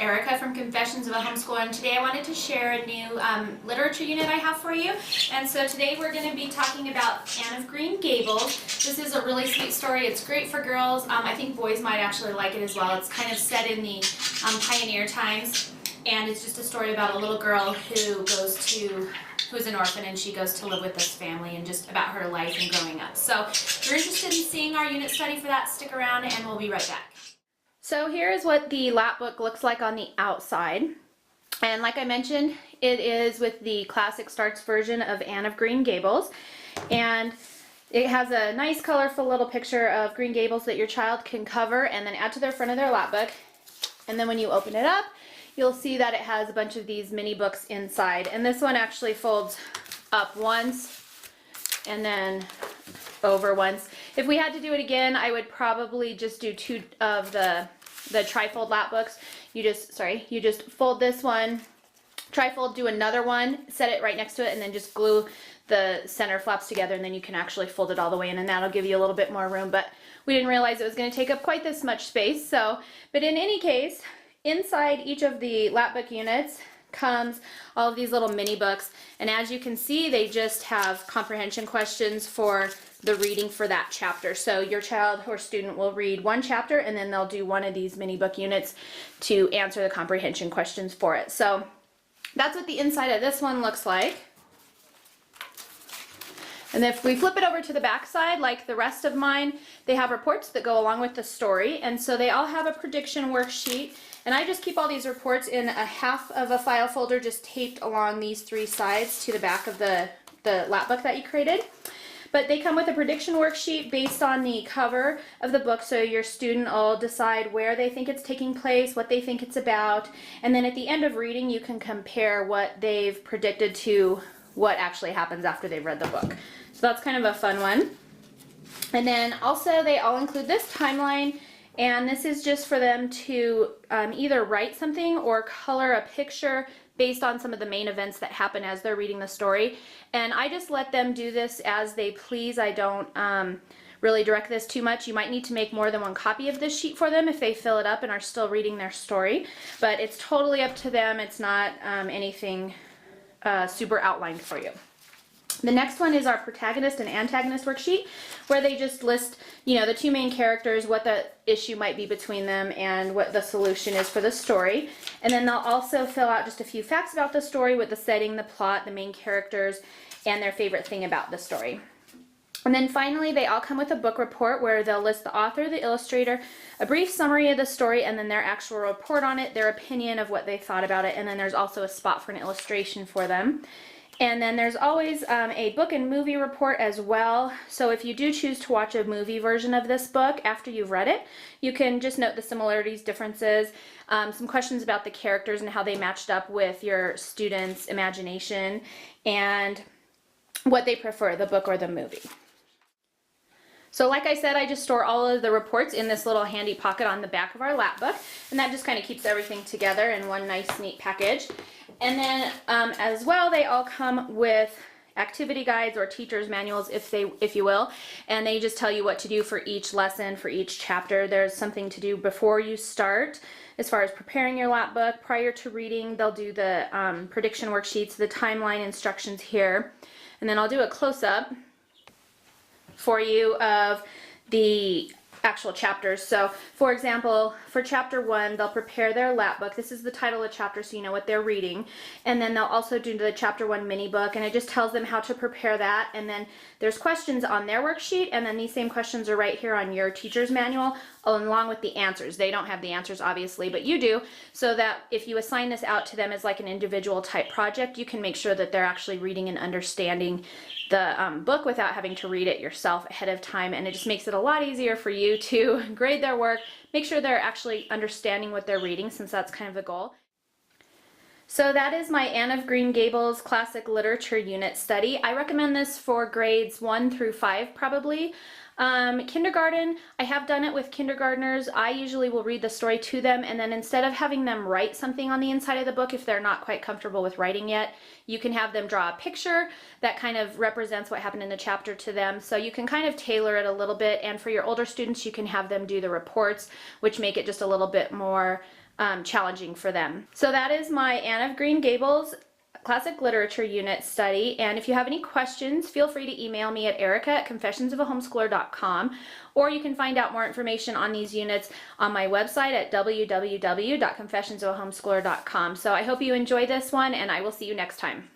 Erica from Confessions of a Homeschooler, and today I wanted to share a new literature unit I have for you. And so today we're going to be talking about Anne of Green Gables. This is a really sweet story. It's great for girls. I think boys might actually like it as well. It's kind of set in the pioneer times, and it's just a story about a little girl who's an orphan, and she goes to live with this family, and just about her life and growing up. So if you're interested in seeing our unit study for that, stick around and we'll be right back. So here is what the Lapbook looks like on the outside. And like I mentioned, it is with the Classic Starts version of Anne of Green Gables. And it has a nice colorful little picture of Green Gables that your child can cover and then add to the front of their Lapbook. And then when you open it up, you'll see that it has a bunch of these mini books inside. And this one actually folds up once and then over once. If we had to do it again, I would probably just do two of the trifold Lapbooks. You just fold this one, trifold, do another one, set it right next to it, and then just glue the center flaps together, and then you can actually fold it all the way in, and that'll give you a little bit more room. But we didn't realize it was going to take up quite this much space. But in any case, inside each of the Lapbook units comes all of these little mini books, and as you can see, they just have comprehension questions for the reading for that chapter. So your child or student will read one chapter, and then they'll do one of these mini book units to answer the comprehension questions for it. So that's what the inside of this one looks like. And if we flip it over to the back side, like the rest of mine, they have reports that go along with the story, and so they all have a prediction worksheet. And I just keep all these reports in a half of a file folder just taped along these three sides to the back of the Lapbook that you created. But they come with a prediction worksheet based on the cover of the book, so your student will decide where they think it's taking place, what they think it's about, and then at the end of reading you can compare what they've predicted to what actually happens after they've read the book. So that's kind of a fun one. And then also they all include this timeline, and this is just for them to either write something or color a picture based on some of the main events that happen as they're reading the story. And I just let them do this as they please. I don't really direct this too much. You might need to make more than one copy of this sheet for them if they fill it up and are still reading their story. But it's totally up to them. It's not anything super outlined for you. The next one is our protagonist and antagonist worksheet, where they just list, the two main characters, what the issue might be between them, and what the solution is for the story. And then they'll also fill out just a few facts about the story with the setting, the plot, the main characters, and their favorite thing about the story. And then finally, they all come with a book report where they'll list the author, the illustrator, a brief summary of the story, and then their actual report on it, their opinion of what they thought about it, and then there's also a spot for an illustration for them. And then there's always a book and movie report as well. So if you do choose to watch a movie version of this book after you've read it, you can just note the similarities, differences, some questions about the characters and how they matched up with your students' imagination, and what they prefer, the book or the movie. So like I said, I just store all of the reports in this little handy pocket on the back of our Lapbook, and that just kind of keeps everything together in one nice neat package. And then as well, they all come with activity guides or teacher's manuals, if you will, and they just tell you what to do for each lesson, for each chapter. There's something to do before you start as far as preparing your Lapbook. Prior to reading, they'll do the prediction worksheets, the timeline instructions here, and then I'll do a close-up for you of the actual chapters. So for example, for chapter 1, they'll prepare their Lapbook. This is the title of the chapter, so you know what they're reading. And then they'll also do the chapter 1 mini book, and it just tells them how to prepare that. And then there's questions on their worksheet, and then these same questions are right here on your teacher's manual along with the answers. They don't have the answers obviously, but you do, so that if you assign this out to them as like an individual type project, you can make sure that they're actually reading and understanding the book without having to read it yourself ahead of time, and it just makes it a lot easier for you to grade their work, make sure they're actually understanding what they're reading, since that's kind of the goal. So that is my Anne of Green Gables Classic Literature Unit study. I recommend this for grades 1 through 5 probably. Kindergarten, I have done it with kindergartners. I usually will read the story to them, and then instead of having them write something on the inside of the book if they're not quite comfortable with writing yet, you can have them draw a picture that kind of represents what happened in the chapter to them. So you can kind of tailor it a little bit, and for your older students you can have them do the reports, which make it just a little bit more challenging for them. So that is my Anne of Green Gables Classic Literature Unit study, and if you have any questions, feel free to email me at erica@confessionsofahomeschooler.com, or you can find out more information on these units on my website at www.confessionsofahomeschooler.com. So I hope you enjoy this one, and I will see you next time.